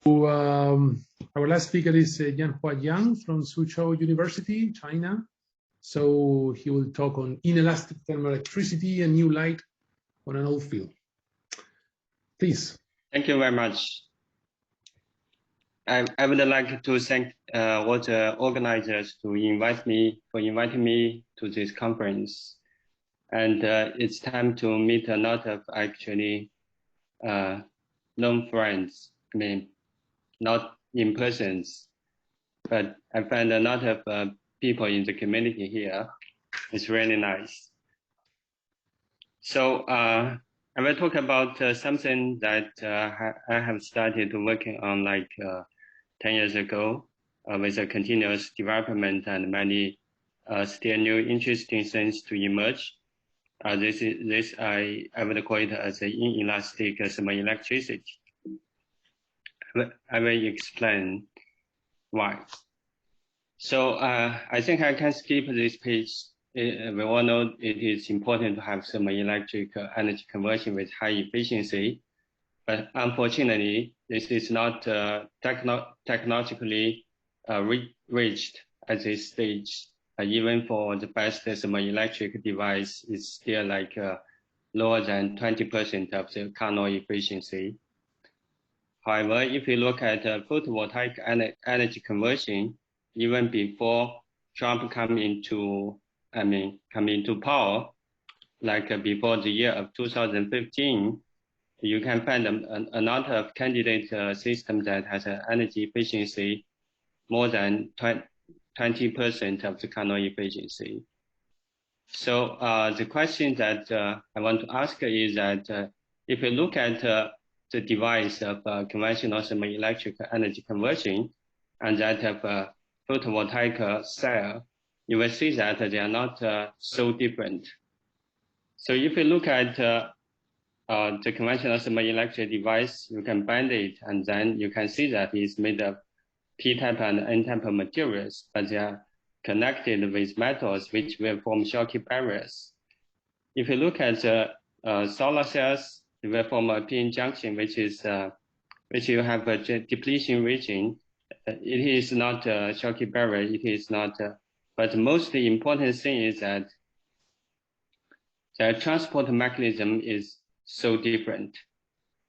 Our last speaker is Jiang from Suzhou University, China. So he will talk on inelastic thermoelectricity and new light on an old field. Please. Thank you very much. I would like to thank all the organizers for inviting me to this conference. And it's time to meet a lot of actually known friends. I mean, not in persons, but I find a lot of people in the community here. It's really nice. So I will talk about something that I have started working on like 10 years ago with a continuous development and many still new interesting things to emerge. I would call it as an inelastic thermoelectricity. I will explain why. So I think I can skip this page. We all know it is important to have thermoelectric energy conversion with high efficiency, but unfortunately, this is not technologically reached at this stage. Even for the best thermoelectric device, it's still like lower than 20% of the kernel efficiency. However, if you look at photovoltaic energy conversion, even before Trump come into power, like before the year of 2015, you can find a lot of candidate systems that has an energy efficiency more than 20% of the kernel efficiency. So the question that I want to ask is that if you look at the device of conventional thermoelectric energy conversion and that of photovoltaic cell, you will see that they are not so different. So if you look at the conventional thermoelectric device, you can bend it and then you can see that it's made of P-type and N-type materials, but they are connected with metals which will form Schottky barriers. If you look at the solar cells, they will form a PN junction, which you have a depletion region. It is not a Schottky barrier. It is not. But the most important thing is that the transport mechanism is so different.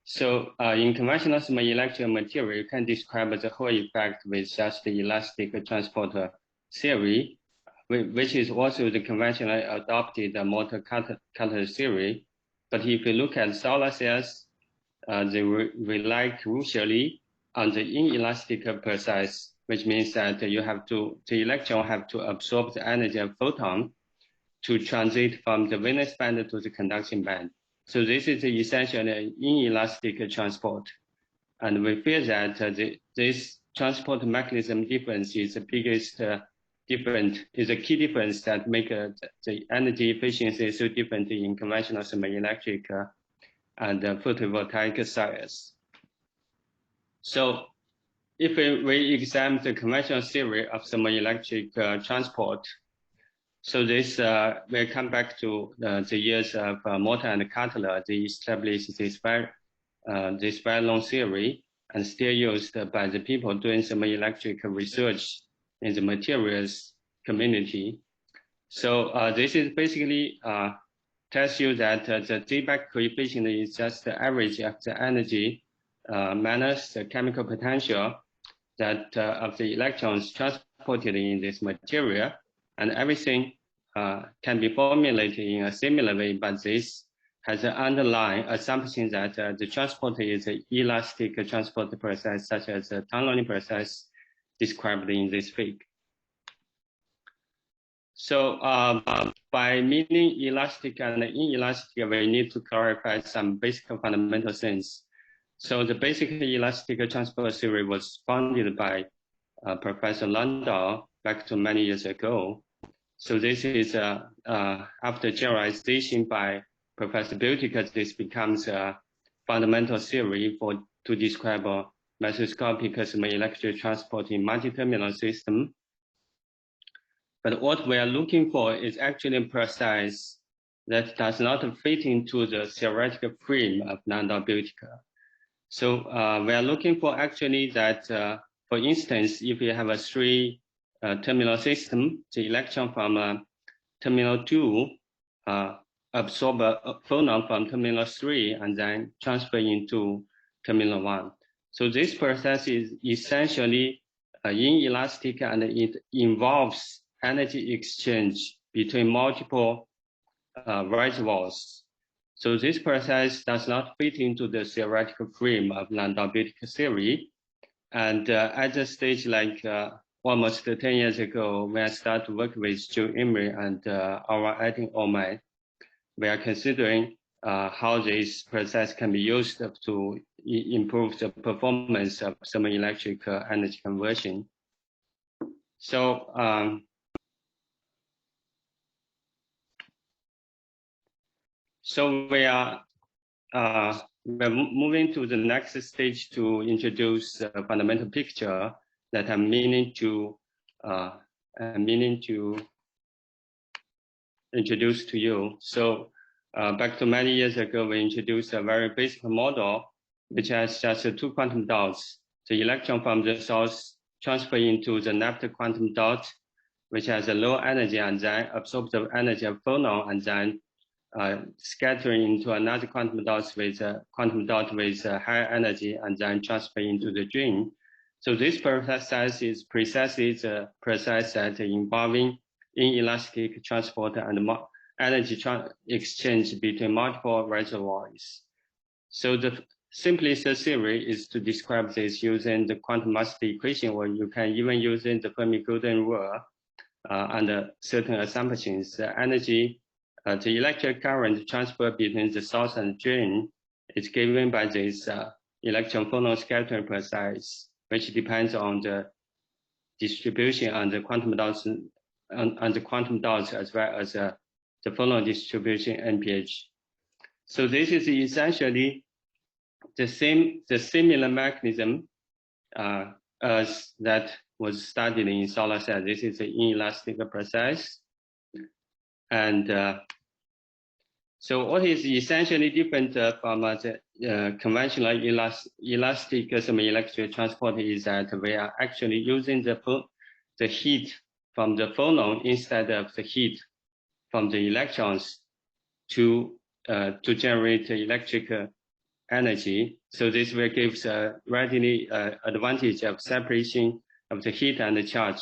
So in conventional thermoelectric material, you can describe the whole effect with just the elastic transport theory, which is also the conventionally adopted motor cutter theory. But if you look at solar cells, they rely crucially on the inelastic process, which means that the electron have to absorb the energy of photon to transit from the valence band to the conduction band. So this is essentially inelastic transport. And we feel that this transport mechanism difference is the biggest is a key difference that make the energy efficiency so different in conventional thermoelectric and photovoltaic cells. So if we examine the conventional theory of thermoelectric transport, so this will come back to the years of Morton and Cutler. They established this very long theory and still used by the people doing thermoelectric research in the materials community. So this is basically tells you that the feedback coefficient is just the average of the energy minus the chemical potential that of the electrons transported in this material, and everything can be formulated in a similar way, but this has an underlying assumption that the transport is an elastic transport process, such as the tunneling process described in this figure. So by meaning elastic and inelastic, we need to clarify some basic fundamental things. So the basic elastic transport theory was founded by Professor Landau back to many years ago. So this is after generalization by Professor Buttigieg, this becomes a fundamental theory to describe a mesoscopic thermoelectric transport in multi-terminal system. But what we are looking for is actually a process that does not fit into the theoretical frame of Landau-Buttigieg. So we are looking for actually that, for instance, if you have a three terminal system, the electron from terminal 2 absorb a phonon from terminal 3 and then transfer into terminal 1. So this process is essentially inelastic, and it involves energy exchange between multiple reservoirs. So this process does not fit into the theoretical frame of non-diabatic theory. And at the stage like almost 10 years ago, when I started to work with Joe Emery and our acting Oman, we are considering how this process can be used to improve the performance of thermoelectric energy conversion. So we're moving to the next stage to introduce a fundamental picture that I'm meaning to introduce to you. So back to many years ago, we introduced a very basic model, which has just two quantum dots. The electron from the source transfer into the left quantum dot, which has a low energy, and then absorb the energy of phonon, and then scattering into another quantum dot with a higher energy, and then transfer into the drain. So this process is precisely the process that involving inelastic transport and energy exchange between multiple reservoirs. So the simplest theory is to describe this using the quantum mass equation, or you can even use the Fermi-Golden rule under certain assumptions. The energy, the electric current transfer between the source and drain is given by this electron phonon scattering process, which depends on the distribution on the quantum dots, as well as the phonon distribution NPH. So this is essentially the similar mechanism as that was studied in solar cell. This is the inelastic process. And so what is essentially different from the conventional elastic thermoelectric transport is that we are actually using the heat from the phonon instead of the heat from the electrons to generate electric energy. So this will give a readily advantage of separation of the heat and the charge.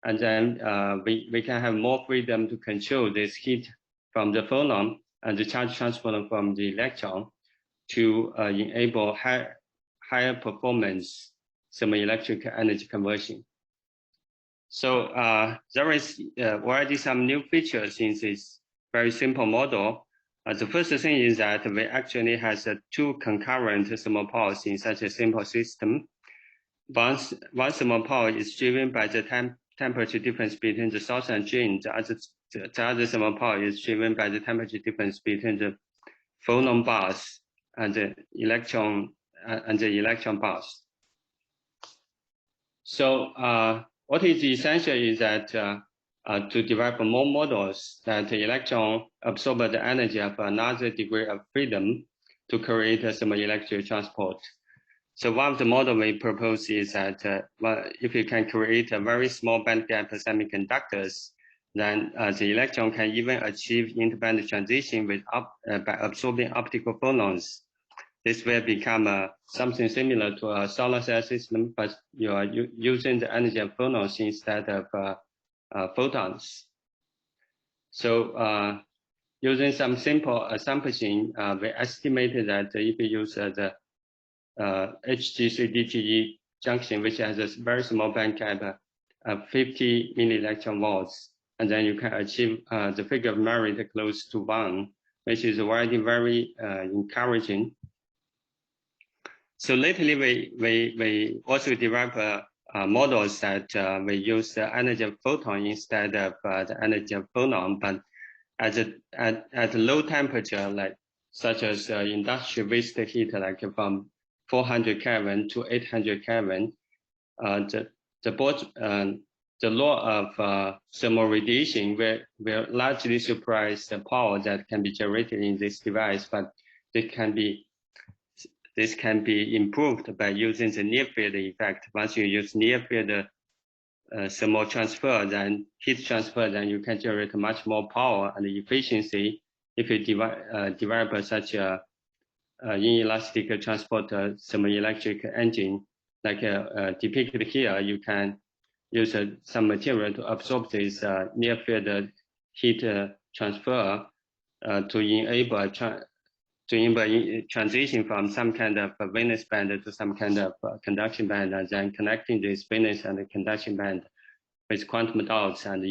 And then we can have more freedom to control this heat from the phonon and the charge transfer from the electron to enable higher performance thermoelectric energy conversion. So there is already some new features in this very simple model. The first thing is that we actually has two concurrent thermal powers in such a simple system. One thermal power is driven by the temperature difference between the source and drain. The other thermal power is driven by the temperature difference between the phonon bars and the electron bars. So what is essential is that to develop more models that the electron absorb the energy of another degree of freedom to create a thermoelectric transport. So one of the models we propose is that if you can create a very small band gap semiconductors, then the electron can even achieve interband transition by absorbing optical phonons. This will become something similar to a solar cell system, but you are using the energy of phonons instead of photons. So using some simple assumption, we estimated that if you use the HG3DTE junction, which has a very small band gap of 50 milli-electron volts, and then you can achieve the figure of merit close to 1, which is already very encouraging. So lately, we also develop models that we use the energy of photon instead of the energy of phonon, but at low temperature, such as industrial waste heat, like from 400 Kelvin to 800 Kelvin, the law of thermal radiation will largely suppress the power that can be generated in this device, but it can be this can be improved by using the near field effect. Once you use near field thermal transfer, then heat transfer, then you can generate much more power and efficiency if you develop such a inelastic transport thermoelectric engine. Like depicted here, you can use some material to absorb this near field heat transfer to enable transition from some kind of valence band to some kind of conduction band, and then connecting this valence and conduction band with quantum dots, and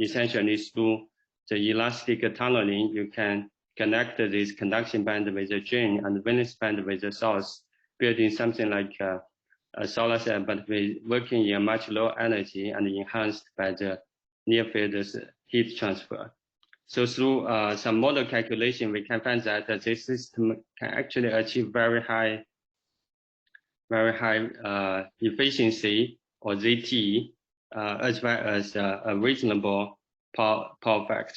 essentially through the elastic tunneling, you can connect this conduction band with the drain and valence band with the source, building something like a solar cell, but working in a much lower energy and enhanced by the near field heat transfer. So through some model calculation, we can find that this system can actually achieve very high efficiency, or ZT, as well as a reasonable power factor.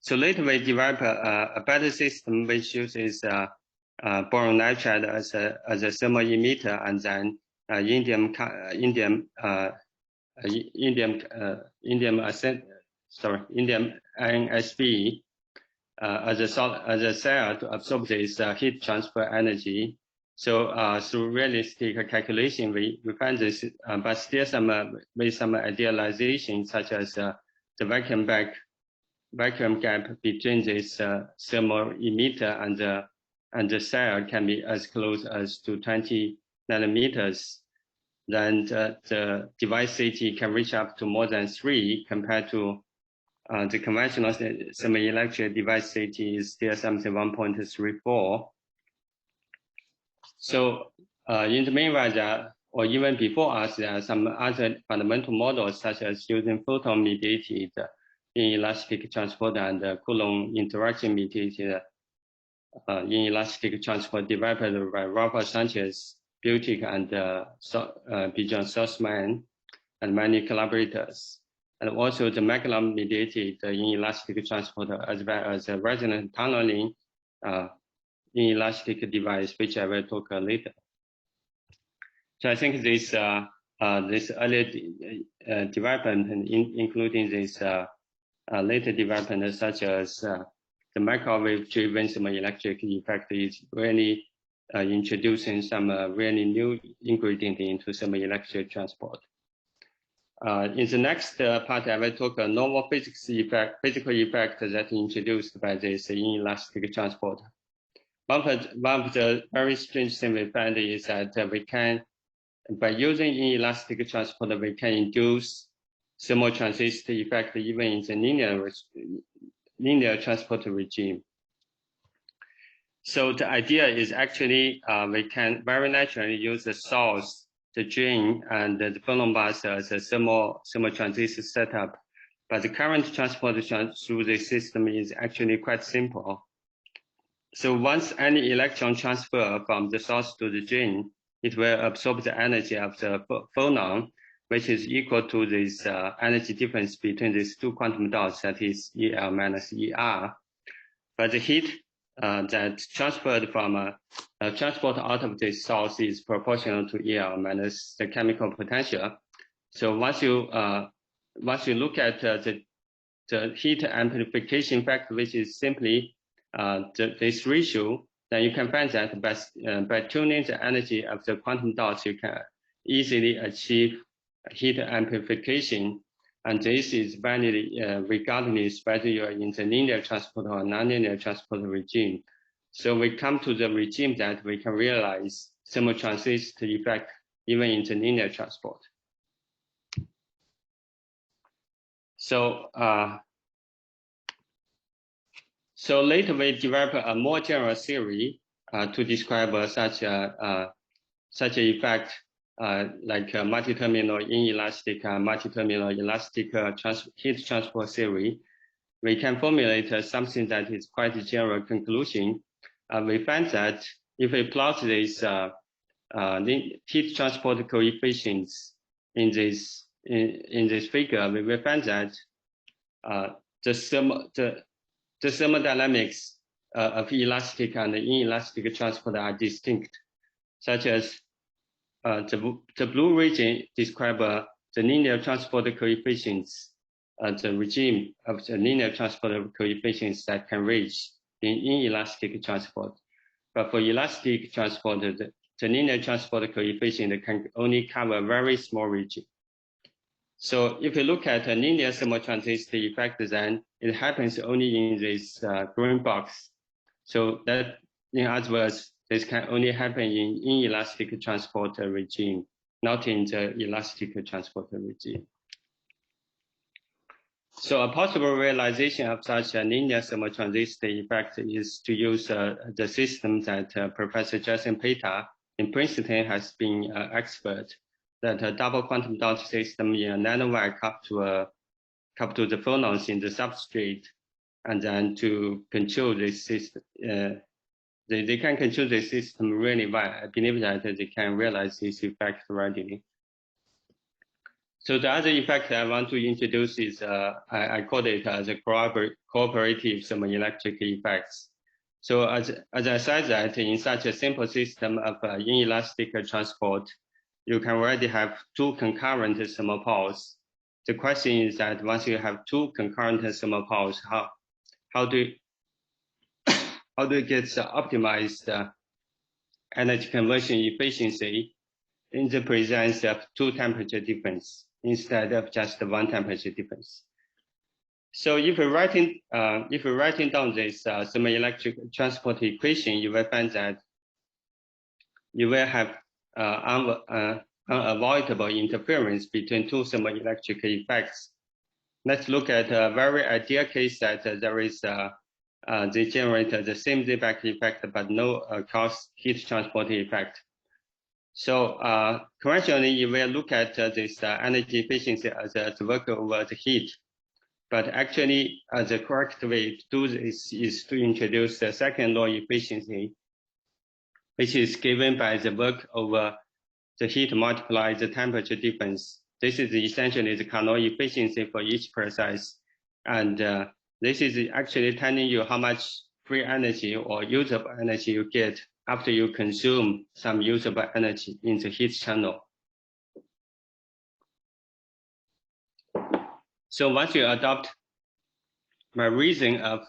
So later we develop a better system which uses boron nitride as a thermal emitter, and then indium NSB as a cell to absorb this heat transfer energy. So through realistic calculation, we find this, but still with some idealization, such as the vacuum gap between this thermal emitter and the cell can be as close as to 20 nanometers. Then the device CT can reach up to more than 3 compared to the conventional thermoelectric device CT is still something 1.34. So in the meanwhile, or even before us, there are some other fundamental models, such as using photon-mediated inelastic transport and Coulomb interaction-mediated inelastic transport developed by Rafa Sanchez, Butic, and Bijan Sussman, and many collaborators. And also the Magellan-mediated inelastic transporter, as well as a resonant tunneling inelastic device, which I will talk later. So I think this earlier development, including this later development, such as the microwave-driven thermoelectric effect, is really introducing some really new ingredient into thermoelectric transport. In the next part, I will talk a novel physical effect that introduced by this inelastic transport. One of the very strange things we find is that we can, by using inelastic transport, we can induce thermal transistor effect even in the linear transport regime. So the idea is actually we can very naturally use the source, the drain, and the phonon bus as a thermal transistor setup. But the current transportation through the system is actually quite simple. So once any electron transfer from the source to the drain, it will absorb the energy of the phonon, which is equal to this energy difference between these two quantum dots, that is EL minus ER. But the heat that transferred from transport out of this source is proportional to EL minus the chemical potential. So once you look at the heat amplification factor, which is simply this ratio, then you can find that by tuning the energy of the quantum dots, you can easily achieve heat amplification. And this is valid regardless whether you're in the linear transport or nonlinear transport regime. So we come to the regime that we can realize thermal transistor effect even in the linear transport. So so later we developed a more general theory to describe such an effect, like multi-terminal inelastic, multi-terminal elastic heat transport theory. We can formulate something that is quite a general conclusion. We find that if we plot these heat transport coefficients in this figure, we will find that the thermodynamics of elastic and inelastic transport are distinct, such as the blue region describes the linear transport coefficients, the regime of the linear transport coefficients that can reach in inelastic transport. But for elastic transport, the linear transport coefficient can only cover a very small region. So if you look at a linear thermal transistor effect, then it happens only in this green box. So that, in other words, this can only happen in inelastic transport regime, not in the elastic transport regime. So a possible realization of such a linear thermal transistor effect is to use the system that Professor Jason Peta in Princeton has been an expert, that a double quantum dot system in a nanowire capture the phonons in the substrate, and then to control this system. They can control the system really well. I believe that they can realize this effect readily. So the other effect I want to introduce is, I call it as a cooperative thermoelectric effects. So as I said that in such a simple system of inelastic transport, you can already have two concurrent thermal poles. The question is that once you have two concurrent thermal poles, how do you get optimized energy conversion efficiency in the presence of two temperature difference instead of just one temperature difference? So if you're writing down this thermoelectric transport equation, you will find that you will have unavoidable interference between two thermoelectric effects. Let's look at a very ideal case that there is they generate the same Seebeck effect but no cross heat transport effect. So conventionally, you will look at this energy efficiency as the work over the heat. But actually, the correct way to do this is to introduce the second law efficiency, which is given by the work over the heat multiplied the temperature difference. This is essentially the Carnot efficiency for each process. And this is actually telling you how much free energy or usable energy you get after you consume some usable energy in the heat channel. So once you adopt my reason of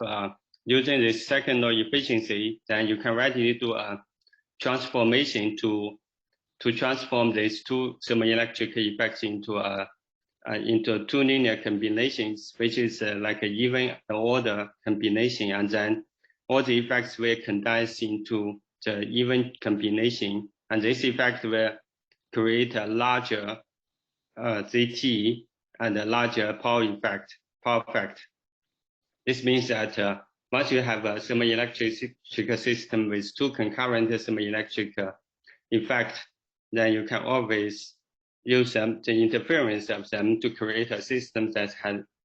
using this second law efficiency, then you can readily do a transformation to transform these two thermoelectric effects into two linear combinations, which is like an even order combination, and then all the effects will condense into the even combination, and this effect will create a larger ZT and a larger power effect. This means that once you have a thermoelectric system with two concurrent thermoelectric effects, then you can always use the interference of them to create a system that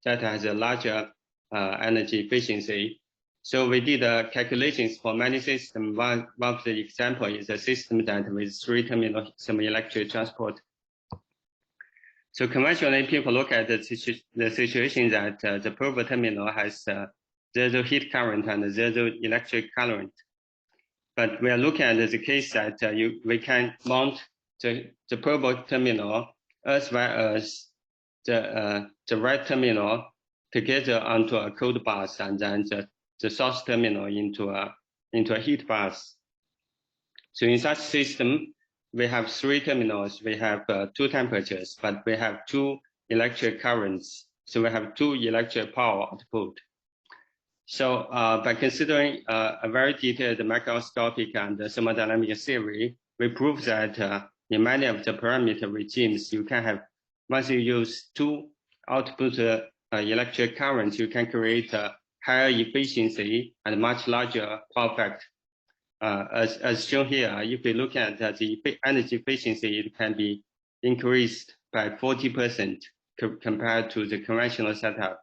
has a larger energy efficiency. So we did calculations for many systems. One of the example is a system that with three-terminal thermoelectric transport. So conventionally, people look at the situation that the probe terminal has zero heat current and zero electric current. But we are looking at the case that we can mount the probe terminal as well as the right terminal together onto a cold bus, and then the source terminal into a heat bus. So in such system, we have three terminals. We have two temperatures, but we have two electric currents. So we have two electric power output. So by considering a very detailed macroscopic and thermodynamic theory, we prove that in many of the parameter regimes, you can have, once you use two output electric currents, you can create a higher efficiency and much larger power factor. As shown here, if you look at the energy efficiency, it can be increased by 40% compared to the conventional setup.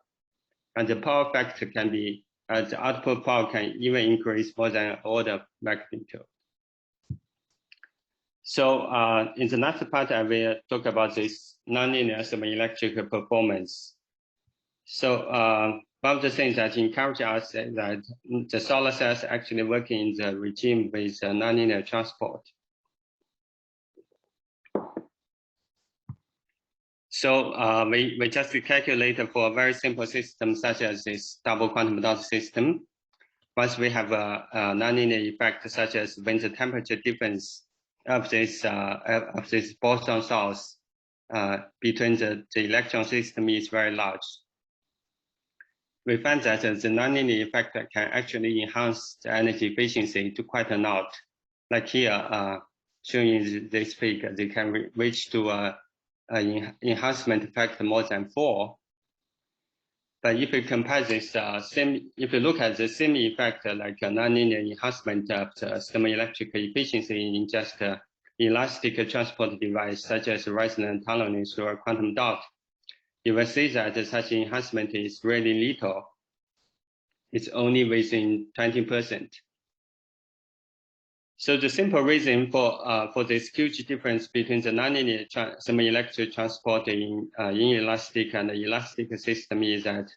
And the power factor can be, the output power can even increase more than an order of magnitude. So in the next part, I will talk about this nonlinear thermoelectric performance. So one of the things that encourage us is that the solar cells actually work in the regime with nonlinear transport. So we just calculate for a very simple system such as this double quantum dot system. Once we have a nonlinear effect such as when the temperature difference of this boson source between the electron system is very large, we find that the nonlinear effect can actually enhance the energy efficiency to quite a lot. Like here, shown in this figure, they can reach to an enhancement factor more than 4. But if you compare this, if you look at the same effect, like a nonlinear enhancement of the thermoelectric efficiency in just elastic transport device, such as resonant tunnelings or quantum dot, you will see that such enhancement is really little. It's only within 20%. So the simple reason for this huge difference between the nonlinear thermoelectric transport in inelastic and elastic system is that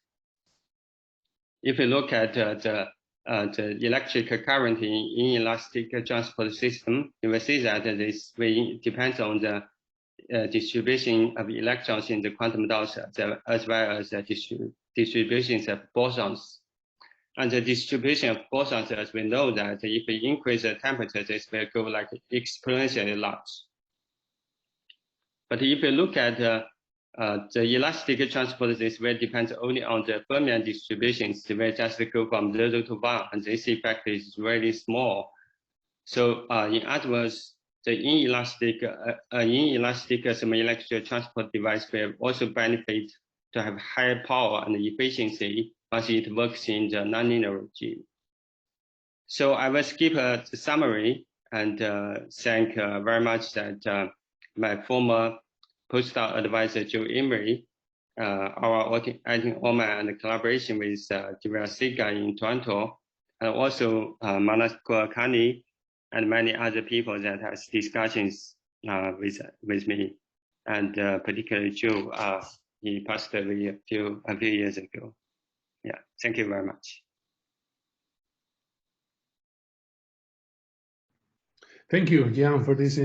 if you look at the electric current in inelastic transport system, you will see that this depends on the distribution of electrons in the quantum dots as well as the distributions of bosons. And the distribution of bosons, as we know that if we increase the temperature, this will go like exponentially large. But if you look at the elastic transport, this will depend only on the fermion distributions. They will just go from 0 to 1, and this effect is really small. So in other words, the inelastic thermoelectric transport device will also benefit to have higher power and efficiency once it works in the nonlinear regime. So I will skip the summary and thank very much that my former postdoc advisor, Joe Emery, our working and collaboration with Jiang Siga in Toronto, and also Manas Kuakani and many other people that has discussions with me, and particularly Joe, he passed away a few years ago. Yeah, thank you very much. Thank you, Jiang, for this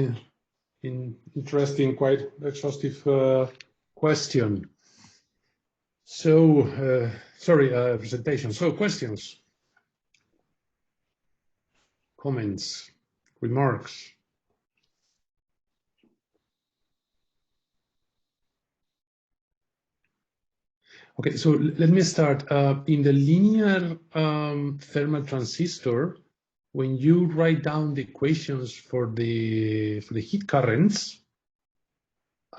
interesting, quite exhaustive question. So, presentation. So, questions, comments, remarks. Okay, so let me start. In the linear thermal transistor, when you write down the equations for the heat currents,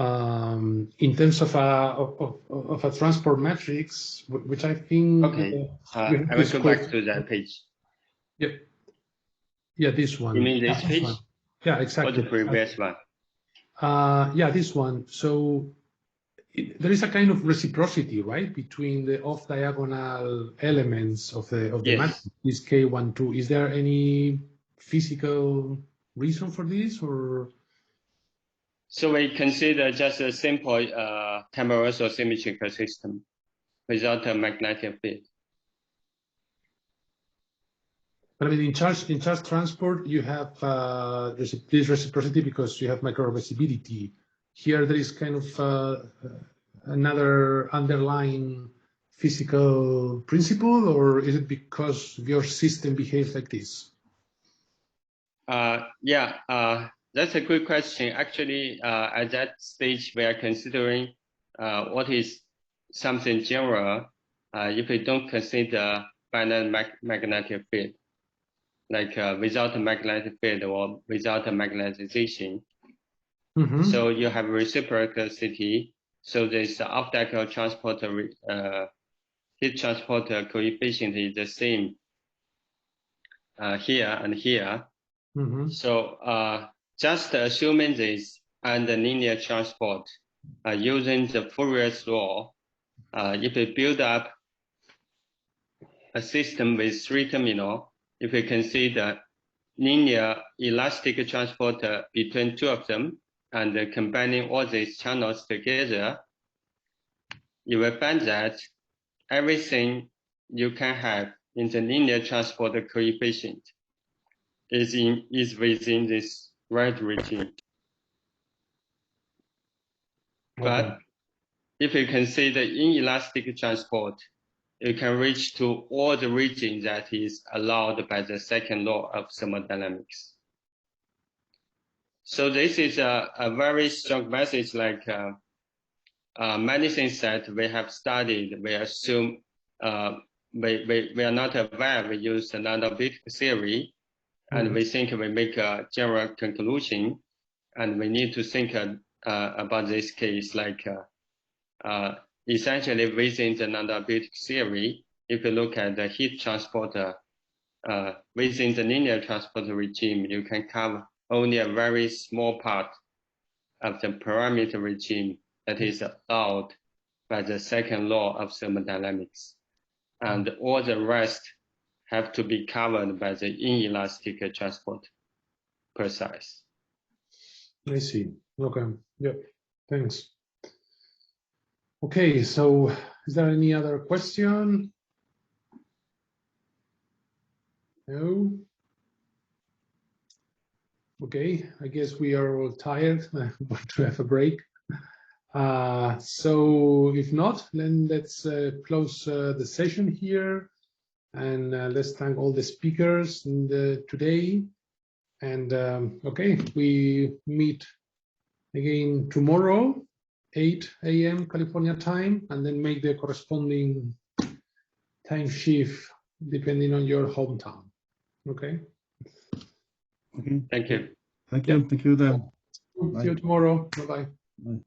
in terms of a transport matrix, which I think okay, I will go back to that page. Yep. Yeah, this one. You mean this page? One. Yeah, exactly. Or the previous one? Yeah, this one. So there is a kind of reciprocity, right, between the off-diagonal elements of the Yes. matrix, this K12. Is there any physical reason for this, or? So we consider just a simple thermoelectric symmetrical system without a magnetic field. But I mean, in charge transport, you have this reciprocity because you have microreversibility. Here, there is kind of another underlying physical principle, or is it because your system behaves like this? That's a good question. Actually, at that stage, we are considering what is something general if we don't consider finite magnetic field, like without a magnetic field or without a magnetization. Mm-hmm. So you have reciprocity. So this off-diagonal transporter heat transporter coefficient is the same here and here. Mm-hmm. So just assuming this and the linear transport using the Fourier's law, if we build up a system with 3 terminals, if we consider linear elastic transporter between 2 of them and combining all these channels together, you will find that everything you can have in the linear transport coefficient is within this right regime. But if you consider inelastic transport, you can reach to all the region that is allowed by the second law of thermodynamics. So this is a very strong message, like many things that we have studied, we assume we are not aware, we use the non-analytic theory, and we think we make a general conclusion, and we need to think about this case, like essentially within the non-analytic theory, if you look at the heat transporter, within the linear transporter regime, you can cover only a very small part of the parameter regime that is allowed by the second law of thermodynamics. And all the rest have to be covered by the inelastic transport per size. I see. Okay. Yep. Thanks. Okay. So, is there any other question? No. Okay. I guess we are all tired. I want to have a break. So if not, then let's close the session here, and let's thank all the speakers today. And okay, we meet again tomorrow, 8 a.m. California time, and then make the corresponding time shift depending on your hometown. Okay. Okay. Thank you. Thank you. Thank you then. See you tomorrow. Bye-bye. Bye.